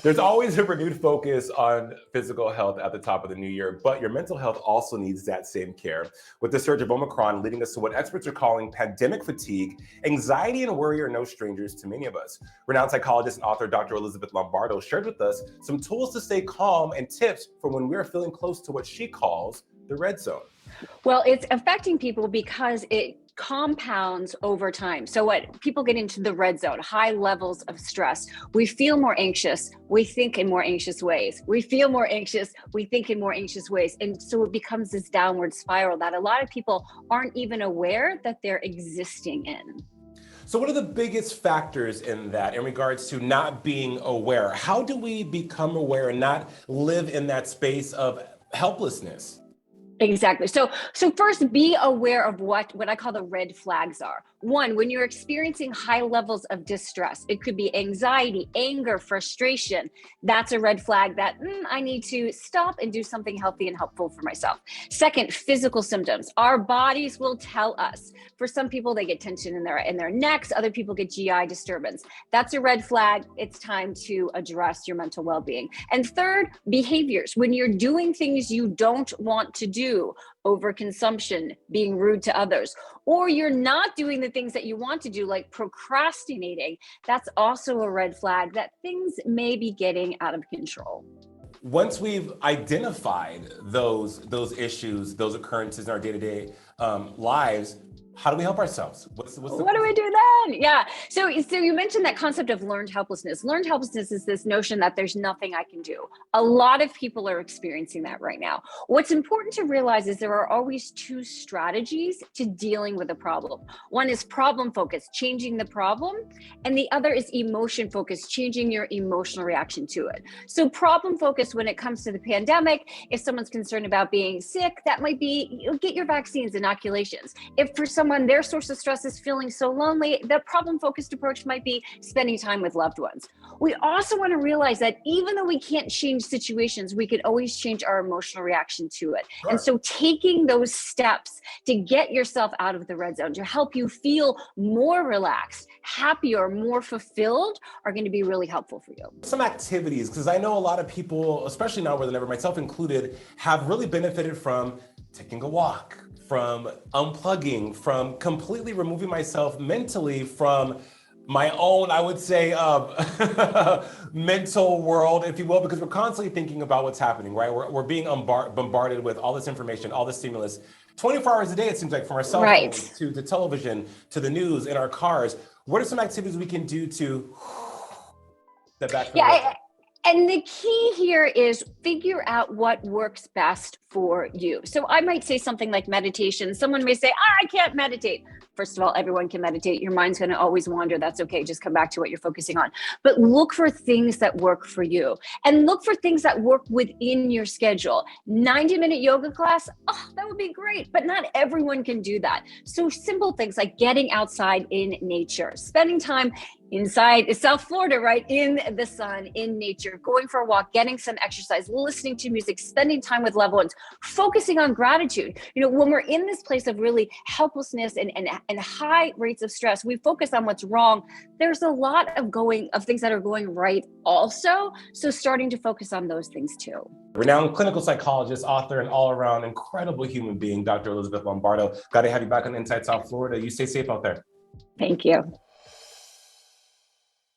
There's always a renewed focus on physical health at the top of the new year, but your mental health also needs that same care. With the surge of Omicron leading us to what experts are calling pandemic fatigue, anxiety and worry are no strangers to many of us. Renowned psychologist and author Dr. Elizabeth Lombardo shared with us some tools to stay calm and tips for when we're feeling close to what she calls the red zone. Well, it's affecting people because it compounds over time. So what people get into the red zone, high levels of stress. We feel more anxious, we think in more anxious ways. We feel more anxious, we think in more anxious ways. And so it becomes this downward spiral that a lot of people aren't even aware that they're existing in. So what are the biggest factors in that in regards to not being aware? How do we become aware and not live in that space of helplessness? Exactly. So first, be aware of what I call the red flags are. One, when you're experiencing high levels of distress, it could be anxiety, anger, frustration. That's a red flag that I need to stop and do something healthy and helpful for myself. Second, physical symptoms. Our bodies will tell us. For some people, they get tension in their necks. Other people get GI disturbance. That's a red flag. It's time to address your mental well-being. And third, behaviors. When you're doing things you don't want to do, overconsumption, being rude to others, or you're not doing the things that you want to do, like procrastinating, that's also a red flag that things may be getting out of control. Once we've identified those issues, those occurrences in our day-to-day lives, how do we help ourselves? What do we do then? Yeah. So you mentioned that concept of learned helplessness. Learned helplessness is this notion that there's nothing I can do. A lot of people are experiencing that right now. What's important to realize is there are always two strategies to dealing with a problem. One is problem focused, changing the problem, and the other is emotion focused, changing your emotional reaction to it. So problem focused when it comes to the pandemic, if someone's concerned about being sick, that might be get your vaccines, inoculations. If for someone their source of stress is feeling so lonely, the problem-focused approach might be spending time with loved ones. We also want to realize that even though we can't change situations, we can always change our emotional reaction to it. Sure. And so taking those steps to get yourself out of the red zone, to help you feel more relaxed, happier, more fulfilled, are going to be really helpful for you. Some activities, because I know a lot of people, especially now more than ever, myself included, have really benefited from taking a walk, from unplugging, from completely removing myself mentally from my own, I would say, mental world, if you will, because we're constantly thinking about what's happening, right? We're being bombarded with all this information, all this stimulus, 24 hours a day, it seems like, from our cell phones to the television, to the news, in our cars. What are some activities we can do to step back from And the key here is figure out what works best for you. So I might say something like meditation. Someone may say, I can't meditate. First of all, everyone can meditate. Your mind's going to always wander. That's okay. Just come back to what you're focusing on. But look for things that work for you, and look for things that work within your schedule. 90-minute yoga class, that would be great, but not everyone can do that. So simple things like getting outside in nature, spending time inside South Florida, right? In the sun, in nature, going for a walk, getting some exercise, listening to music, spending time with loved ones, focusing on gratitude. You know, when we're in this place of really helplessness and high rates of stress, we focus on what's wrong. There's a lot of things that are going right also. So starting to focus on those things too. Renowned clinical psychologist, author, and all-around incredible human being, Dr. Elizabeth Lombardo. Got to have you back on Inside South Florida. You stay safe out there. Thank you.